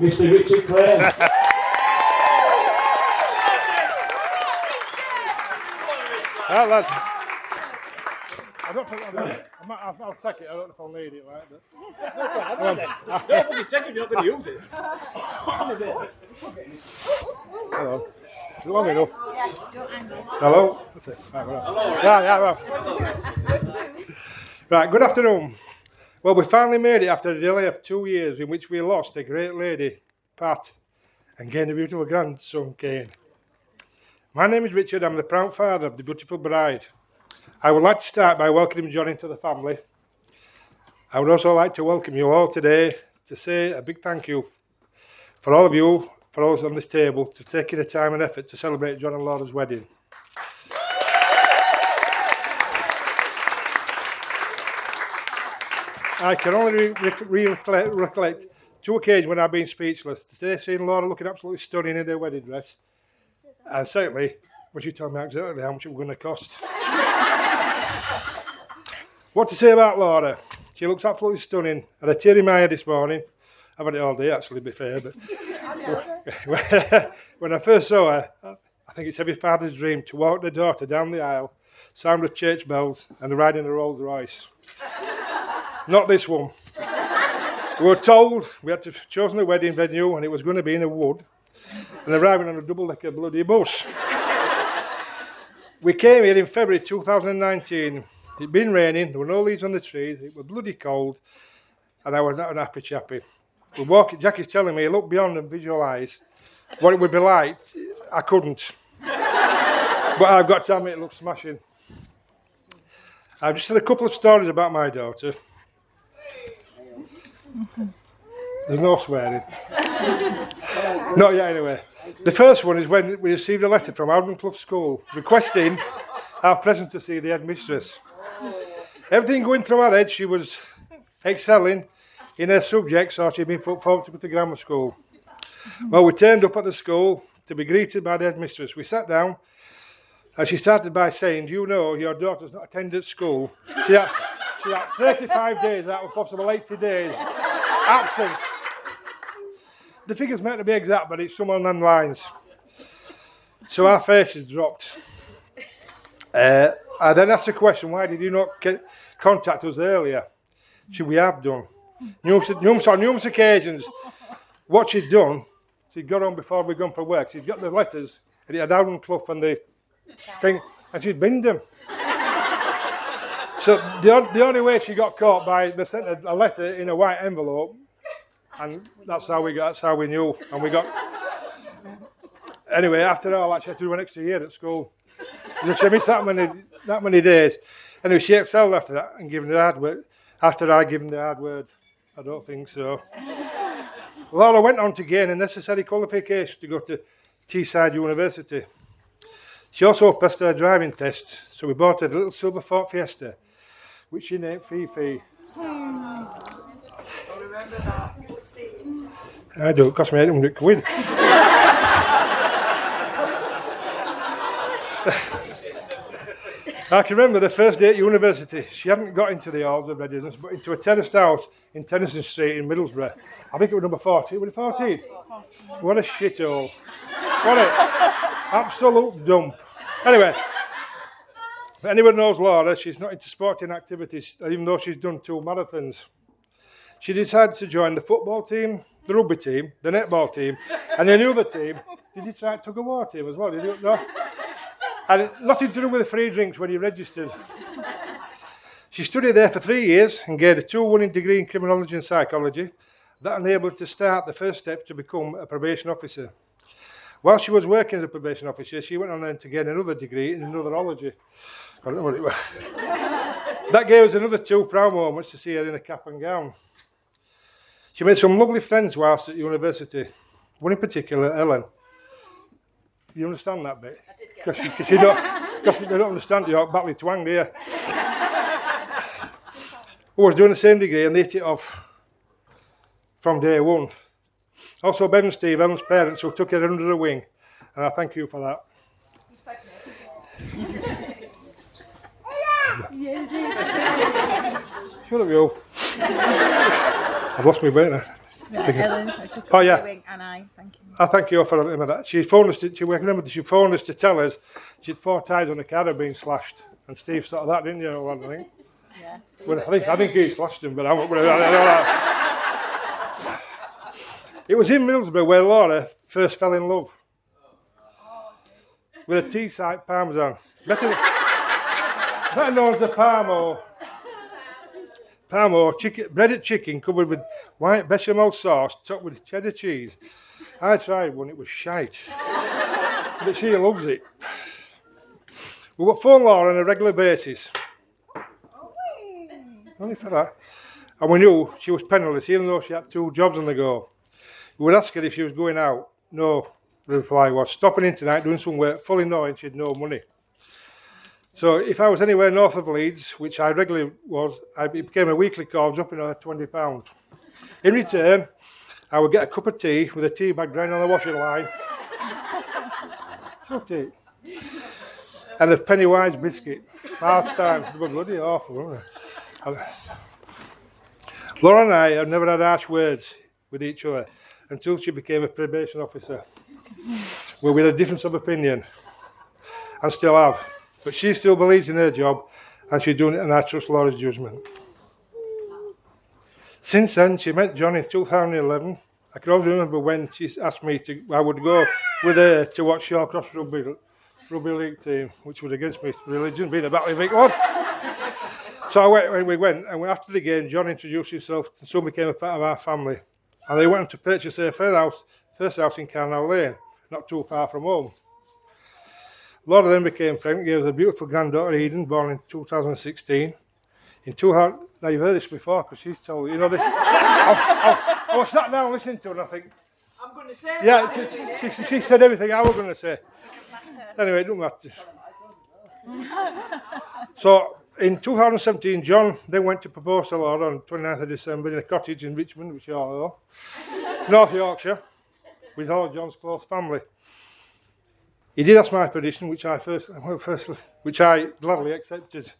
Mr. Richard Clare. Well, lads, I don't think I'll take it. I don't know if I'll need it, right? But Don't fucking take it if you're not going to use it. hello. Is it long enough? Hello? That's it. Right, well. Yeah, well. Right, good afternoon. Well, we finally made it after a delay of 2 years in which we lost a great lady, Pat, and gained a beautiful grandson, Kane. My name is Richard. I'm the proud father of the beautiful bride. I would like to start by welcoming John into the family. I would also like to welcome you all today to say a big thank you for all of you, for all on this table, to taking the time and effort to celebrate John and Laura's wedding. I can only recollect 2 occasions when I've been speechless. Today, seeing Laura looking absolutely stunning in her wedding dress, and certainly when she told me exactly how much it was going to cost. What to say about Laura? She looks absolutely stunning. I had a tear in my eye this morning. I've had it all day, actually, to be fair. But when I first saw her, I think it's every father's dream to walk their daughter down the aisle, sound of church bells, and ride in a Rolls Royce. Not this one. We were told we had to have chosen a wedding venue, and it was going to be in a wood, and arriving on a double-decker bloody bus. We came here in February 2019. It'd been raining, there were no leaves on the trees, it was bloody cold, and I was not an happy chappy. We walked, Jackie's telling me, look beyond and visualise what it would be like. I couldn't. But I've got to admit, it looks smashing. I've just had a couple of stories about my daughter. There's no swearing. Not yet, anyway. The first one is when we received a letter from Howden Clough School requesting our present to see the headmistress. Everything going through her head, she was excelling in her subjects, or she'd been put forward to the grammar school. Well, we turned up at the school to be greeted by the headmistress. We sat down, and she started by saying, you know, your daughter's not attended school. She had 35 days out of possible 80 days absence. The figure's meant to be exact, but it's some on them lines. So our faces dropped. I then asked the question, why did you not contact us earlier? Should we have done? Numerous occasions, what she'd done, she'd got on before we'd gone for work. She'd got the letters, and it had Howden Clough and the thing, and she'd binned them. So the only way she got caught by, they sent a letter in a white envelope, and that's how we knew, and we got. Anyway, after all that, she had to do an extra year at school. She missed that many days. Anyway, she excelled after that and given the hard word. After I given the hard word, I don't think so. Laura went on to gain a necessary qualification to go to Teesside University. She also passed her driving test, so we bought her a little silver Ford Fiesta, which she named Fifi. I do, it cost me 800 quid. I can remember the first day at university. She hadn't got into the halls of residence, but into a terraced house in Tennyson Street in Middlesbrough. I think it was number 14. Was it 14? What a shithole. What an absolute dump. Anyway, if anyone knows Laura, she's not into sporting activities, even though she's done 2 marathons. She decided to join the football team, the rugby team, the netball team, and the other team. Did you try tug-of-war team as well? Did you? No? And nothing to do with the free drinks when you registered. She studied there for 3 years and gained a 2-1 degree in criminology and psychology. That enabled her to start the first step to become a probation officer. While she was working as a probation officer, she went on then to gain another degree in neurology. I don't know what it was. That gave us another 2 proud moments to see her in a cap and gown. She made some lovely friends whilst at university. One in particular, Ellen. You understand that bit? Because you don't understand your battly twang, do you? Who was doing the same degree and they hit it off from day one. Also, Ben and Steve, Ellen's parents, who took her under the wing, and I thank you for that. Shut up, you. I've lost my brain now. Ellen, I took Oh, yeah. viewing, and I thank you. I thank you for letting me that. She phoned us. She phoned us to tell us she had 4 tires on the car had been slashed, and Steve started that, didn't you? I think. Yeah. Well, I think he slashed them, but I don't know that. It was in Middlesbrough where Laura first fell in love with a Teesside Parmesan, better known as the Parmo chicken, breaded chicken covered with white bechamel sauce topped with cheddar cheese. I tried one, it was shite, but she loves it. We would phone Laura on a regular basis, only for that, and we knew she was penniless, even though she had 2 jobs on the go. We would ask her if she was going out. No, the reply was stopping in tonight, doing some work, fully knowing she had no money. So if I was anywhere north of Leeds, which I regularly was, it became a weekly call, dropping her £20. In return, I would get a cup of tea with a tea bag drained on the washing line. So tea. And a Pennywise biscuit. Half time. It was bloody awful, wasn't it? Laura and I have never had harsh words with each other until she became a probation officer, where we had a difference of opinion, and still have. But she still believes in her job, and she's doing it, and I trust Laura's judgment. Since then, she met John in 2011. I can always remember when she asked me I would go with her to watch Shawcross Rugby League team, which was against my religion, being a Batley Vic lad. So we went, and after the game, John introduced himself and soon became a part of our family. And they went on to purchase their first house in Carnell Lane, not too far from home. Laura then became pregnant, gave us a beautiful granddaughter, Eden, born in 2016. Now you've heard this before, because she's told you know this. I was sat down listening to her, and I think, I'm going to say yeah, that. she said everything I was going to say. Anyway, it doesn't matter. So in 2017, John then went to propose to Laura on 29th of December in a cottage in Richmond, which you all know, North Yorkshire, with all John's close family. He did ask my permission, which I gladly accepted.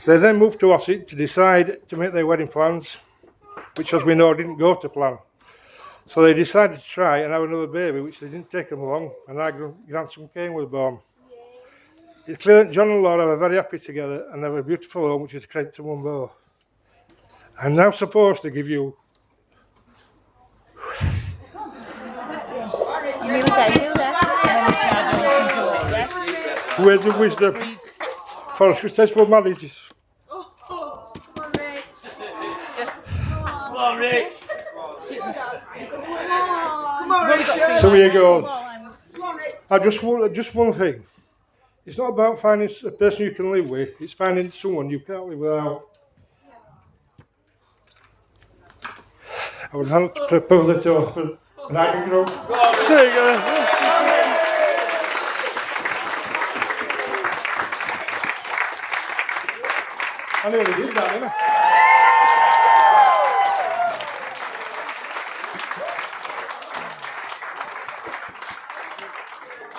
They then moved to Ossett to decide to make their wedding plans, which, as we know, didn't go to plan. So they decided to try and have another baby, which they didn't take them long, and our grandson Kane was born. It's clear that John and Laura are very happy together and have a beautiful home, which is a credit to one both. I'm now supposed to give you words of wisdom for successful marriages. Come on, Rich. So here you go. Just one thing. It's not about finding a person you can live with. It's finding someone you can't live without. I would like to propose the toast for Dragon Groom. There you go. I nearly did that, didn't I?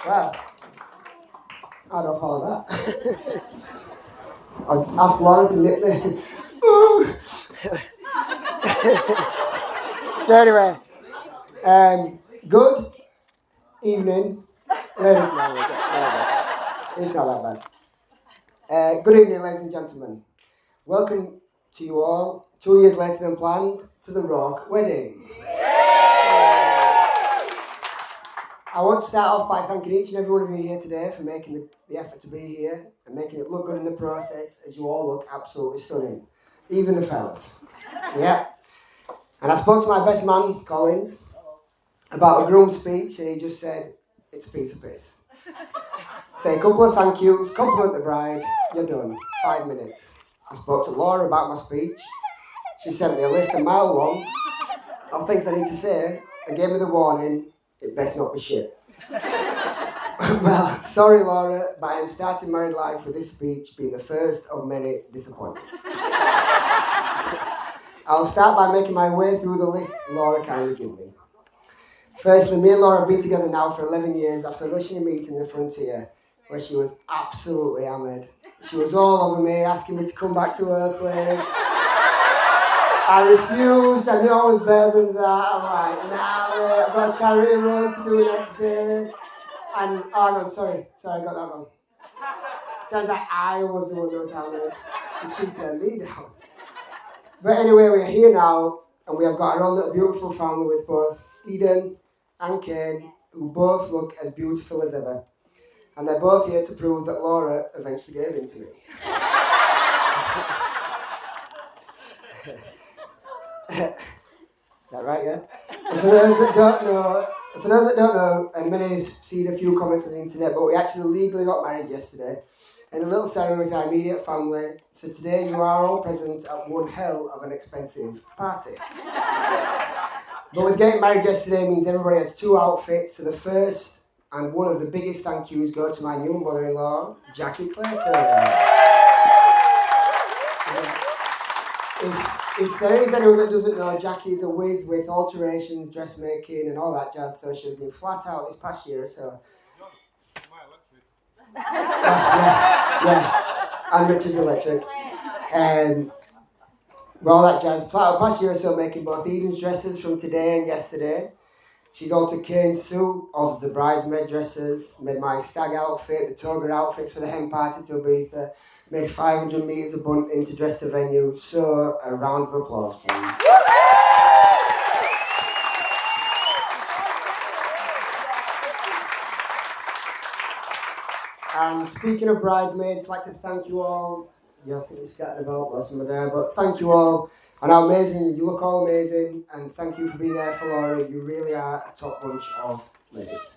Well, I don't follow that. I'll just ask Laura to nip me. So anyway, good evening. Ladies and gentlemen. It's not that bad. Good evening, ladies and gentlemen. Welcome to you all, 2 years later than planned, to the Rock Wedding. I want to start off by thanking each and every one of you here today for making the effort to be here and making it look good in the process, as you all look absolutely stunning. Even the fellas. Yeah. And I spoke to my best man, Collins, about a groom speech, and he just said, it's a piece of piss. Say a couple of thank yous, compliment the bride, you're done. 5 minutes. I spoke to Laura about my speech. She sent me a list a mile long of things I need to say and gave me the warning, it best not be shit. Well, sorry Laura, but I am starting married life with this speech being the first of many disappointments. I'll start by making my way through the list Laura kindly gave me. Firstly, me and Laura have been together now for 11 years after rushing a meet in the Frontier, where she was absolutely hammered. She was all over me, asking me to come back to her place. I refused, I knew I was better than that. I'm like, nah, mate, I've got a charity run to do next day. And, oh no, sorry, I got that wrong. Turns out I was the one that was hammered, and she turned me down. But anyway, we're here now, and we have got our own little beautiful family with both Eden and Kane, who both look as beautiful as ever. And they're both here to prove that Laura eventually gave in to me. Is that right, yeah? And for those that don't know, and many have seen a few comments on the internet, but we actually legally got married yesterday in a little ceremony with our immediate family. So today you are all present at one hell of an expensive party. But with getting married yesterday means everybody has two outfits. So the first and one of the biggest thank yous go to my new mother-in-law, Jackie Clayton. If there is anyone that doesn't know, Jackie is a whiz with alterations, dressmaking and all that jazz, so she's been flat out this past year or so. Yeah, and Richard's electric. All that jazz, flat out past year or so, making both Eden's dresses from today and yesterday. She's altered Kane's suit, altered the bridesmaid dresses, made my stag outfit, the toga outfits for the hen party to Ibiza, made 500 metres of bunting to dress the venue. So, a round of applause, please. And speaking of bridesmaids, I'd like to thank you all. Yeah, I think it's scattered about or somewhere there, but thank you all. And how amazing, you look all amazing, and thank you for being there for Laura. You really are a top bunch of ladies.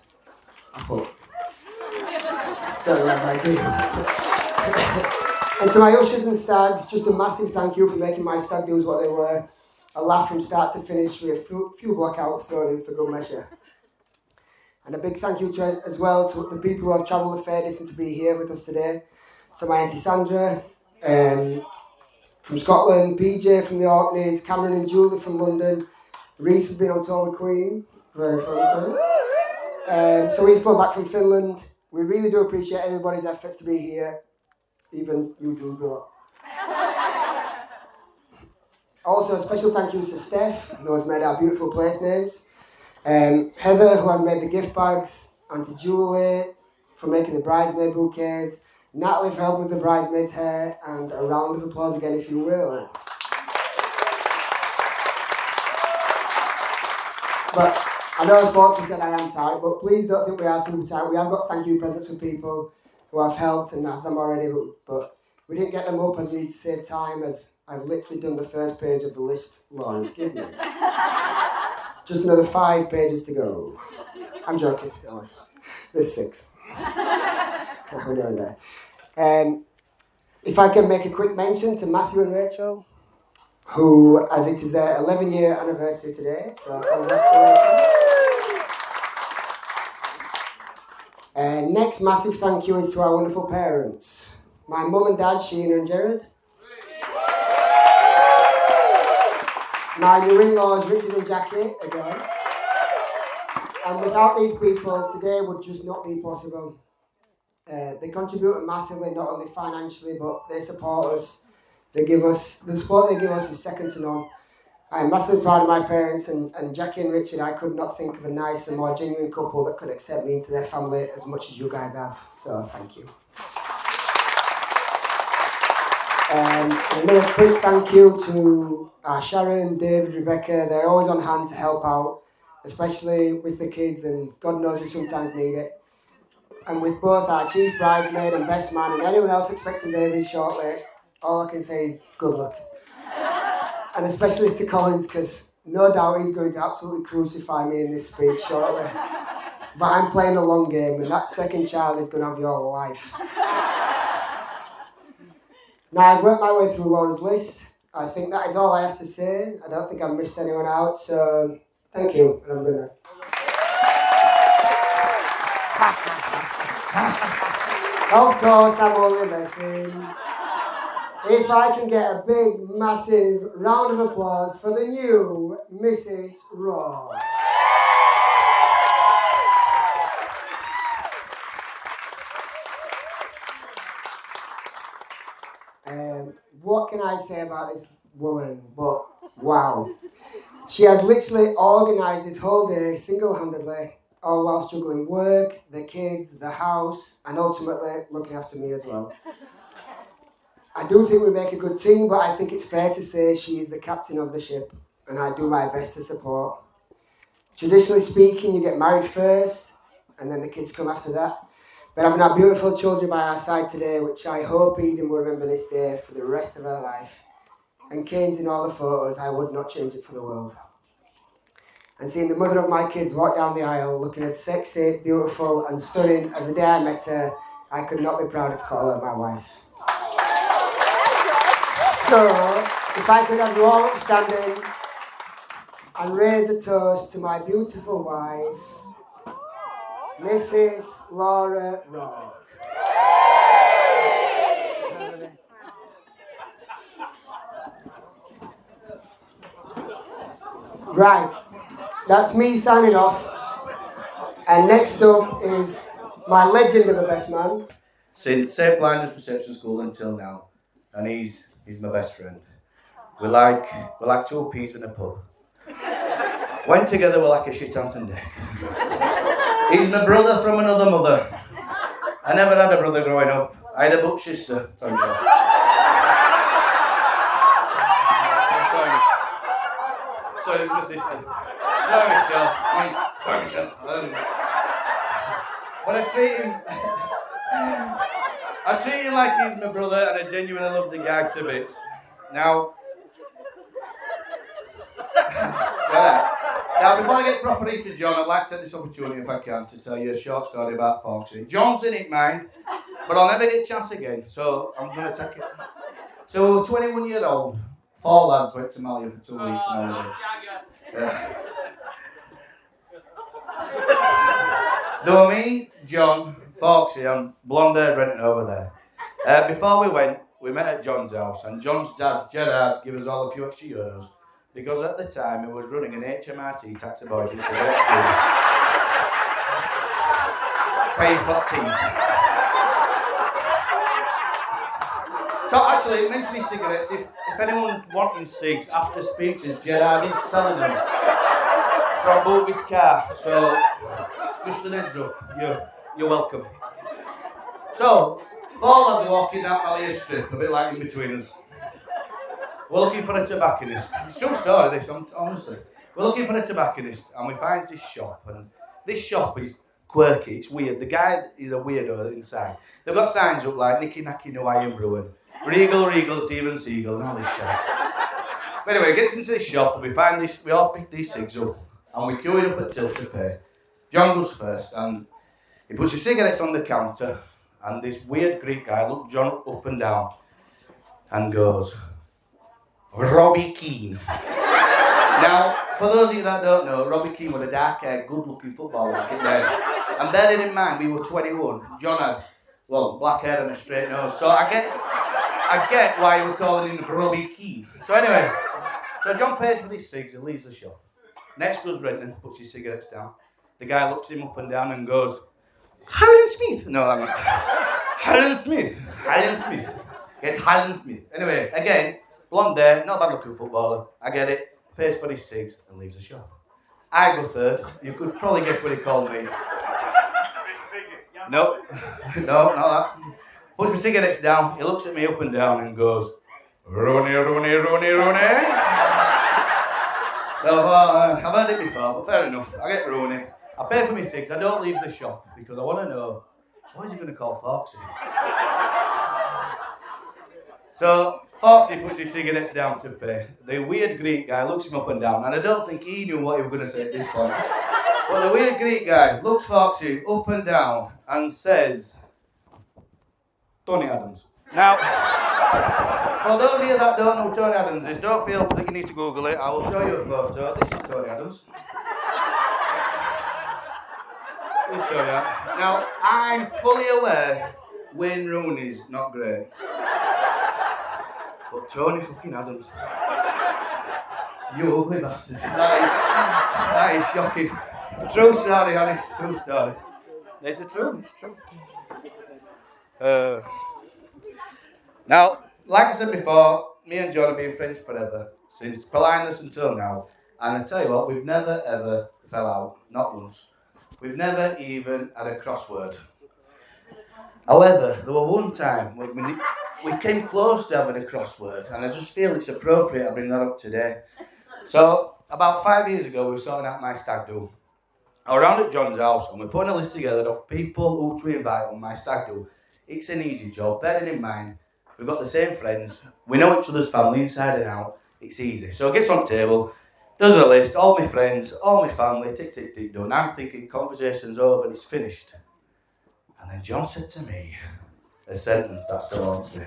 I hope. Don't know if I do. And to my ushers and stags, just a massive thank you for making my stag do's what they were. A laugh from start to finish with a few blackouts thrown in for good measure. And a big thank you as well to the people who have travelled a fair distance to be here with us today. So my auntie Sandra, from Scotland, PJ from the Orkneys, Cameron and Julie from London. Reese has been on tour with Queen, very fun. So he's flown back from Finland. We really do appreciate everybody's efforts to be here, even you, Drew. Also, a special thank you to Steph, who has made our beautiful place names. Heather, who has made the gift bags, and to Julie for making the bridesmaid bouquets. Natalie for helping with the bridesmaid's hair, and a round of applause again if you will. But I know as Foxy said I am tight, but please don't think we are super tight. We have got thank you presents for people who have helped and have them already, but we didn't get them up as we need to save time, as I've literally done the first page of the list Lauren's given me. Just another 5 pages to go. I'm joking. There's 6. We're doing there. If I can make a quick mention to Matthew and Rachel, who, as it is their 11-year anniversary today, so congratulations. Next massive thank you is to our wonderful parents. My mum and dad, Sheena and Jared. My new in-laws, Richard and Jackie, again. And without these people, today would just not be possible. They contribute massively, not only financially, but they support us. They give us, the support they give us is second to none. I'm massively proud of my parents, and Jackie and Richard. I could not think of a nicer, more genuine couple that could accept me into their family as much as you guys have. So thank you. Another quick thank you to Sharon, David, Rebecca. They're always on hand to help out, especially with the kids, and God knows we sometimes need it. And with both our chief bridesmaid and best man and anyone else expecting babies shortly, all I can say is good luck. And especially to Collins, because no doubt he's going to absolutely crucify me in this speech shortly. But I'm playing a long game, and that second child is going to have your life. Now, I've worked my way through Laura's list. I think that is all I have to say. I don't think I've missed anyone out, so thank you, and I'm going to... Of course, I'm only messing. If I can get a big, massive round of applause for the new Mrs. Raw. What can I say about this woman? But Wow. She has literally organised this whole day single-handedly, all while juggling work, the kids, the house, and ultimately looking after me as well. I do think we make a good team, but I think it's fair to say she is the captain of the ship, and I do my best to support. Traditionally speaking, you get married first, and then the kids come after that. But having our beautiful children by our side today, which I hope Eden will remember this day for the rest of her life, and Kane's in all the photos, I would not change it for the world. And seeing the mother of my kids walk down the aisle looking as sexy, beautiful and stunning as the day I met her, I could not be prouder to call her my wife. So, if I could have you all upstanding and raise a toast to my beautiful wife, Mrs. Laura Rock. Right, that's me signing off. And next up is my legend of a best man. Since St. Blinders Reception School until now, and he's my best friend. We like two peas in a pub. When together we're like a shit ant and deck. He's my brother from another mother. I never had a brother growing up. I had a butch sister. Sorry, Michelle. I'm sorry, Michelle. Sorry, this is my sister. Sorry, Michelle. Sorry, Michelle. But I treat him like he's my brother, and I genuinely love the guy to bits. Now, before I get proper into John, I'd like to take this opportunity, if I can, to tell you a short story about Foxy. John's in it, mind, but I'll never get a chance again, so I'm going to take it. So, 21-year-old, 4 lads went to Malia for 2 weeks on holiday. There were me, John, Foxy, and blonde-haired Renton over there. Before we went, we met at John's house, and John's dad, Gerard, gave us all a few extra euros, because at the time he was running an HMRC taxi boy for cigarette scheme. Paying 14. So actually, mentioning cigarettes, if anyone's wanting cigs after speeches, Gerard is selling them from Booby's car, so just an heads up, you're welcome. So, 4 lads walking down Malia Strip, a bit like in between us. We're looking for a tobacconist. It's a true story, this, honestly. We're looking for a tobacconist, and we find this shop, and this shop is quirky, it's weird. The guy is a weirdo inside. They've got signs up like Nicky Nacky No I Am Brewing, Regal, Steven Seagal, and all this shit. But anyway, gets into this shop, and we find this, we all pick these cigs up, and we queue it up at till to pay. John goes first, and he puts his cigarettes on the counter, and this weird Greek guy looks John up and down, and goes, Robbie Keane. Now, for those of you that don't know, Robbie Keane was a dark-haired, good-looking footballer back in there. And bearing in mind, we were 21. John had, black hair and a straight nose. So I get why we're calling him Robbie Keane. So anyway, so John pays for these cigs and leaves the shop. Next goes Renton, puts his cigarettes down. The guy looks him up and down and goes, Alan Smith. No, I'm not. Alan Smith. It's Alan Smith. Anyway, again, blonde hair, not bad looking footballer. I get it. Pays for his cigs and leaves the shop. I go third. You could probably guess what he called me. Nope. No, not that. Puts my cigarettes down. He looks at me up and down and goes, Rooney. So I've heard it before, but fair enough. I get Rooney. I pay for my cigs. I don't leave the shop because I want to know, what is he going to call Foxy? So Foxy puts his cigarettes down to pay. The weird Greek guy looks him up and down, and I don't think he knew what he was going to say at this point. But the weird Greek guy looks Foxy up and down and says, Tony Adams. Now, for those of you that don't know who Tony Adams is, don't feel that you need to Google it. I will show you a photo. This is Tony Adams. This is Tony Adams. Now, I'm fully aware Wayne Rooney's not great. But Tony fucking Adams. You ugly bastard. That is shocking. True story, honest, true story. It's true. Now, like I said before, me and John have been friends forever. since blindness until now. And I tell you what, we've never ever fell out, not once. We've never even had a crossword. However, there was one time when we came close to having a crossword, and I just feel it's appropriate I bring that up today. So, about 5 years ago, we were sorting out my stag do. I was around at John's house, and we're putting a list together of people who to invite on my stag do. It's an easy job, bearing in mind, we've got the same friends, we know each other's family inside and out, it's easy. So it gets on the table, does a list, all my friends, all my family, tick, tick, tick, done. I'm thinking, conversation's over, it's finished. And then John said to me, a sentence that still haunts me.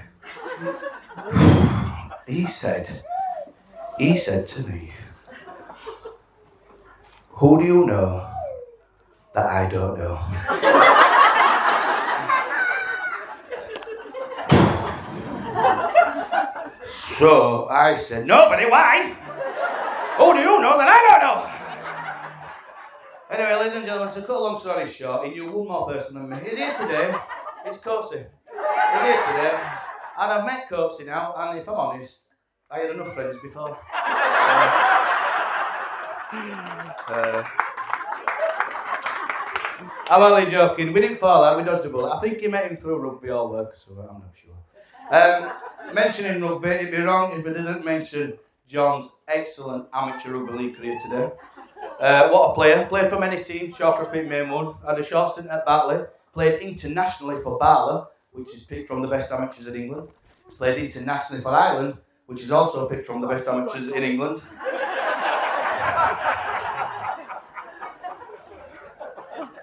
He said to me, who do you know that I don't know? So I said, nobody, why? Who do you know that I don't know? Anyway, ladies and gentlemen, to cut a long story short, he knew one more person than me. He's here today. It's Coatsy. He's here today. And I've met Coatsy now, and if I'm honest, I had enough friends before. I'm only joking. We didn't fall out, we dodged a bullet. I think he met him through rugby or work, so I'm not sure. Mentioning rugby, it'd be wrong if I didn't mention John's excellent amateur rugby league career today. What a player. Played for many teams, Shawcross being main one. Had a short stint at Batley. Played internationally for Barlow, which is picked from the best amateurs in England. Played internationally for Ireland, which is also picked from the best amateurs in England.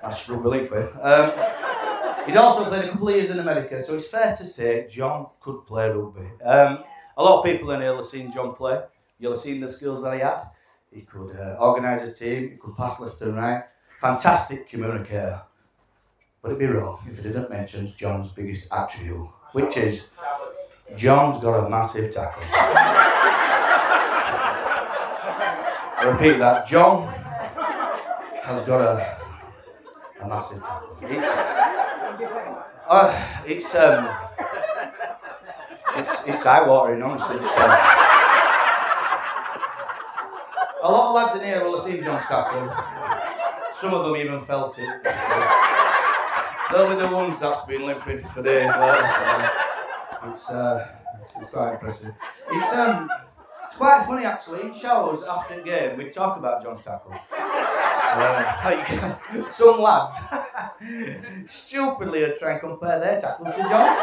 That's rugby league for you. He's also played a couple of years in America, so it's fair to say John could play rugby. A lot of people in here have seen John play. You'll have seen the skills that he had. He could organise a team, he could pass left and right. Fantastic communicator. But it'd be wrong if I didn't mention John's biggest attribute, which is John's got a massive tackle. I repeat that, John has got a massive tackle. It's eye-watering, honestly. A lot of lads in here will have seen John's tackle. Some of them even felt it. They'll be the ones that's been limping for days. It's quite impressive. It's quite funny actually. In showers after the game, we talk about John's tackle. Some lads stupidly try and compare their tackles to John's.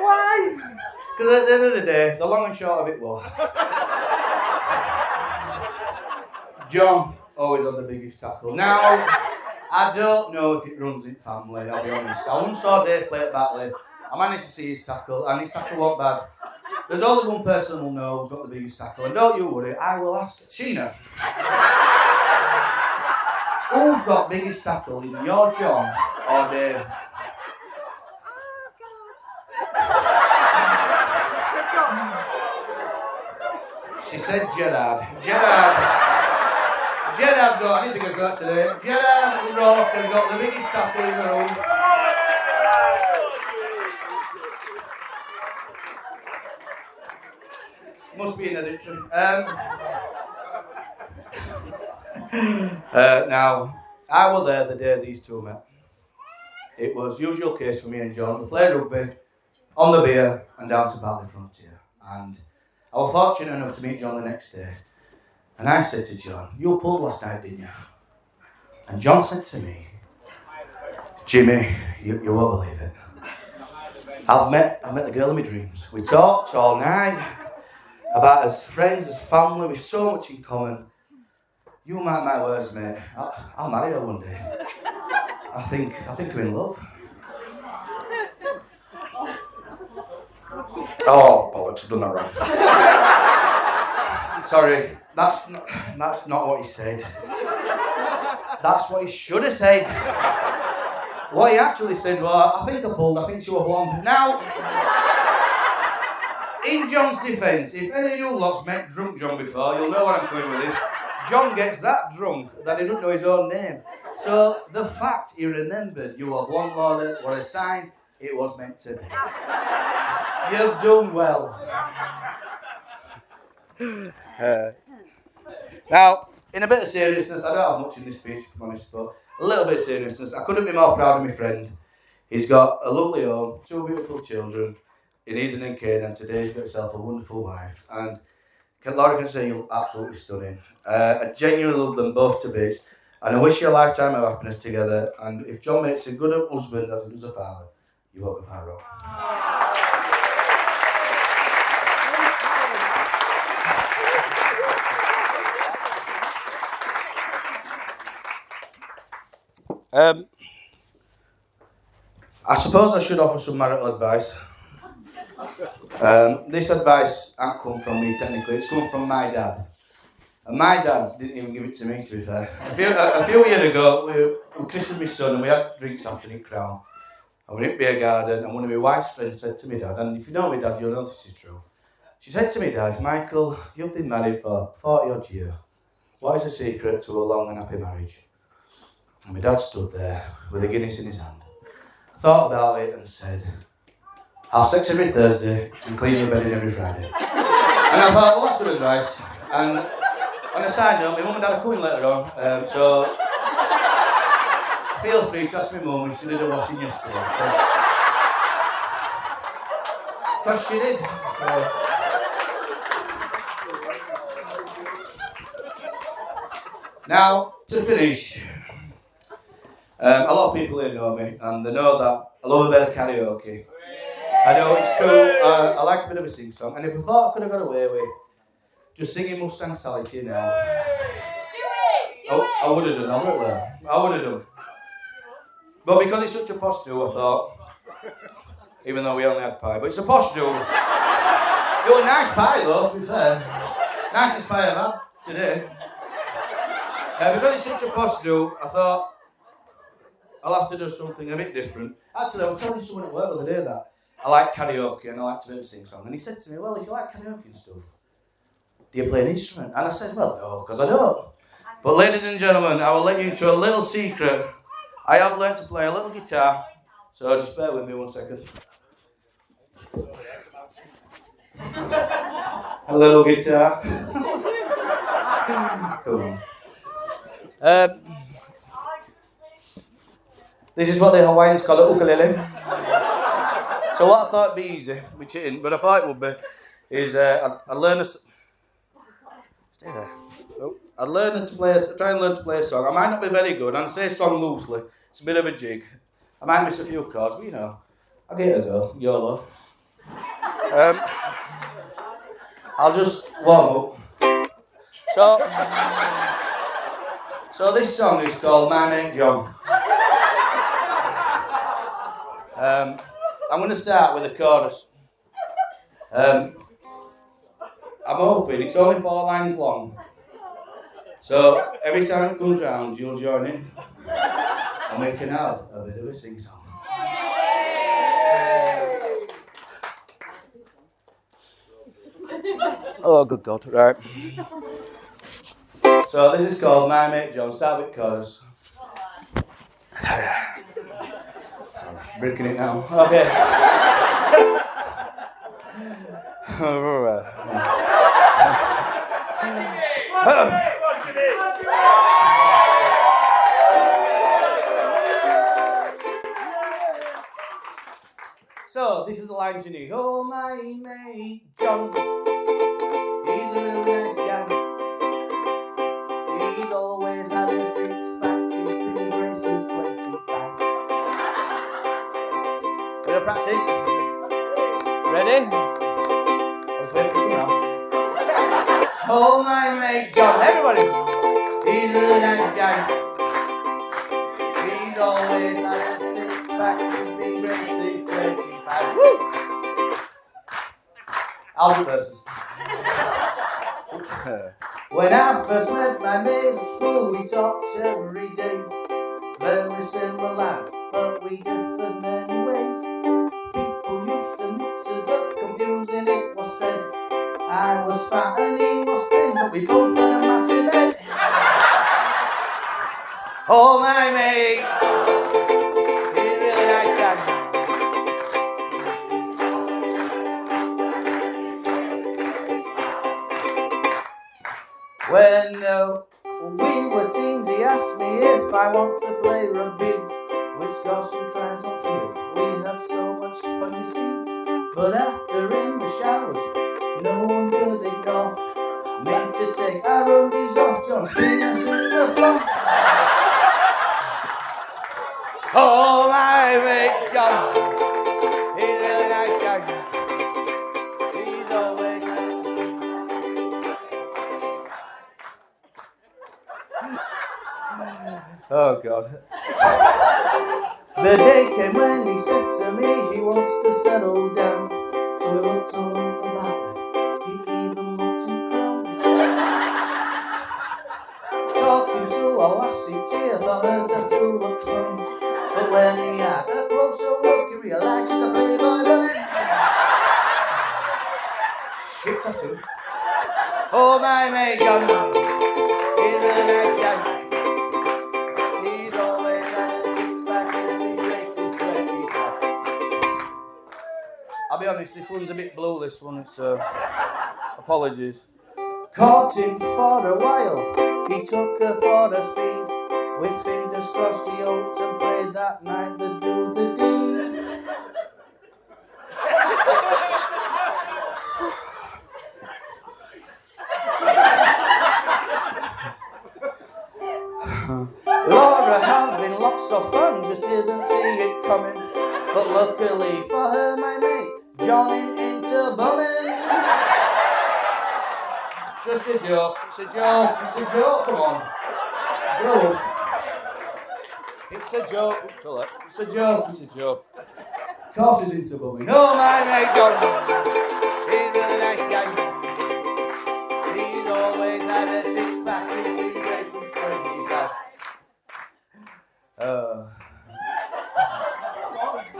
Why? Because at the end of the day, the long and short of it was, John always had the biggest tackle. Now, I don't know if it runs in family, I'll be honest. I once saw Dave play at Batley. I managed to see his tackle, and his tackle wasn't bad. There's only one person who'll know who's got the biggest tackle, and don't you worry, I will ask Sheena. Who's got biggest tackle, either your John or Dave? She said Gerard. Gerard's got, I need to get that today. Gerard Rock has got the biggest tackle in the room. Must be in addiction. Now, I was there the day these two met. It was usual case for me and John. We played rugby on the beer and down to Batley Frontier. And I was fortunate enough to meet John the next day. And I said to John, you pulled last night, didn't you? And John said to me, Jimmy, you won't believe it. I met the girl of my dreams. We talked all night about as friends, as family, with so much in common. You mark my words, mate. I'll marry her one day. I think I'm in love. Oh, bollocks, I've done that wrong. Sorry, that's not what he said. That's what he should have said. What he actually said was, I think she was blonde. Now, in John's defence, if any of you lots met drunk John before, you'll know where I'm going with this. John gets that drunk that he doesn't know his own name. So the fact he remembered you were blonde, Lorna, was a sign It was meant to be. You've done well. Now, in a bit of seriousness, I don't have much in this speech, to be honest, but a little bit of seriousness. I couldn't be more proud of my friend. He's got a lovely home, 2 beautiful children in Eden and Kane, and today he's got himself a wonderful wife. And Laura can say you're absolutely stunning. I genuinely love them both to bits, and I wish you a lifetime of happiness together. And if John makes a good husband as he does a father, you won't be far wrong. I suppose I should offer some marital advice. This advice ain't come from me technically, it's come from my dad. And my dad didn't even give it to me, to be fair. A few years ago, we christened my son and we had drinks after in Crown. And we went to beer garden and one of my wife's friends said to me dad, and if you know me dad, you'll know this is true. She said to me dad, Michael, you've been married for 40 odd years. What is the secret to a long and happy marriage? And my dad stood there with a Guinness in his hand. Thought about it and said, have sex every Thursday and clean your bedding every Friday. And I thought, well, that's good advice. And on a side note, my mum and dad are coming later on, so feel free to ask my mum if she did a washing yesterday. Because she did. So. Now, to finish, a lot of people here know me, and they know that I love a bit of karaoke. I know it's true, I like a bit of a sing-song, and if I thought I could have got away with just singing Mustang Sally to you now, I would have done, I would have done. But because it's such a posh do, I thought, even though we only had pie, but it's a posh do. It was a nice pie though, to be fair. Nicest pie I've had today. Because it's such a posh do, I thought, I'll have to do something a bit different. Actually, I was telling someone at work the other day that I like karaoke and I like to do a sing-song. And he said to me, well, if you like karaoke and stuff, do you play an instrument? And I said, well, no, because I don't. But ladies and gentlemen, I will let you into a little secret. I have learned to play a little guitar, so just bear with me 1 second. A little guitar. Come on. This is what the Hawaiians call it, ukulele. So what I thought would be easy, which it isn't, but I thought it would be, is I'd learn a... Stay there. Oh, I'd try and learn to play a song. I might not be very good, and I say song loosely. It's a bit of a jig. I might miss a few chords, but you know, I'll give it a go. YOLO. I'll just warm up. So this song is called My Mate John. I'm going to start with a chorus. I'm hoping it's only 4 lines long. So every time it comes round, you'll join in. And we can have a bit of a sing-song. Oh, good God, right. So this is called My Mate John. Start with chorus. I'm breaking it now. Okay. So this is the lines you need. Oh, my mate John, he's a really nice guy. He's always had a 6-pack. He's been great since 25. Bit of practice. Ready? Let's wait for you now. Oh, my mate John, everybody. He's a really nice guy. He's always had a 6-pack. He's been great since 25. Woo! I'll do verses. When I first met my mate at school, we talked every day. Very similar lads, but we differed many ways. People used to mix us up, confusing it was said. I was fat and he was thin, but we both had a massive head. Oh, my mate, he's a really nice guy. When we were teens, he asked me if I want to play rugby with Scots and tries on field. We had so much fun, you see, but after in the showers, no one could ignore me to take our undies off John's penis in the floor. Oh, my mate John, he's a really nice guy. He's always Oh, God. The day came when he said to me he wants to settle down. So we looked all about it. He even looked in Crown. Talking to a lassie tear, thought her tattoo looked funny. But when he had a closer look, he realised she's a playboy bunny. Shit tattoo. Oh, my mate John, he's a really nice guy. He's always had a six-pack and big races 25. I'll be honest, this one's a bit blue, this one, it's apologies. Caught him for a while, he took her for a fee. With fingers crossed he hoped and prayed that night they'd do the deed. Laura having lots of fun, just didn't see it coming. But luckily for her, my mate, Johnny into bumming. Just a joke, it's a joke, it's a joke, come on. Go. It's a joke, it's a joke, it's a joke. Of course he's into bumming. No, my mate Johnny, he's a really nice guy. He's always had a six-pack with big racing 25.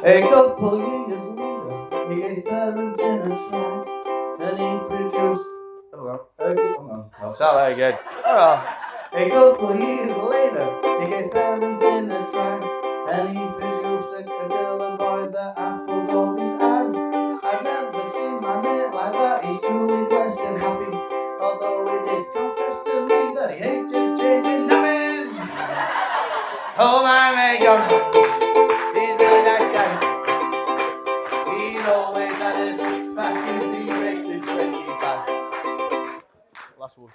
A couple years later, he gave parenting a try, and he produced. I'll start that again. A couple years later, he gave parenting a try, and he produced a girl and boy that apples of his eye. I've never seen my mate like that. He's truly blessed and happy. Although he did confess to me that he hated changing nappies. Oh, my mate John, he's a really nice guy. He's always had a six-pack in the races 25. Last one.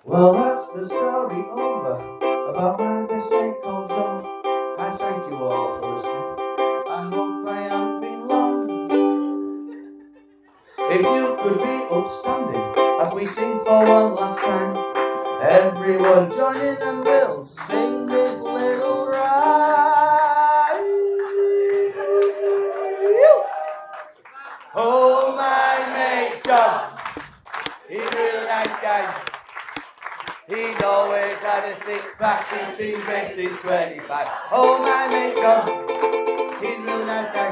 Well, that's the story over about my best mate called John. I thank you all for listening. I hope I haven't been long. If you could be upstanding as we sing for one last time, everyone join in and we'll sing this little rhyme. Oh, my mate John, he's a really nice guy. He's always had a six-pack, he's been racing 25. Oh, my mate John, he's a really nice guy.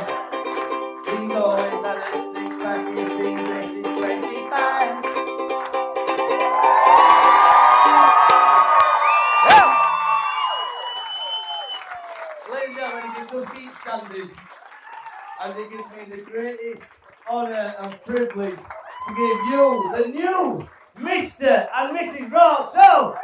He's always had a six-pack, he's been racing 25. Ladies and gentlemen, if you could keep standing, and it gives me the greatest honour and privilege to give you the new Mr. and Mrs. Rock. So,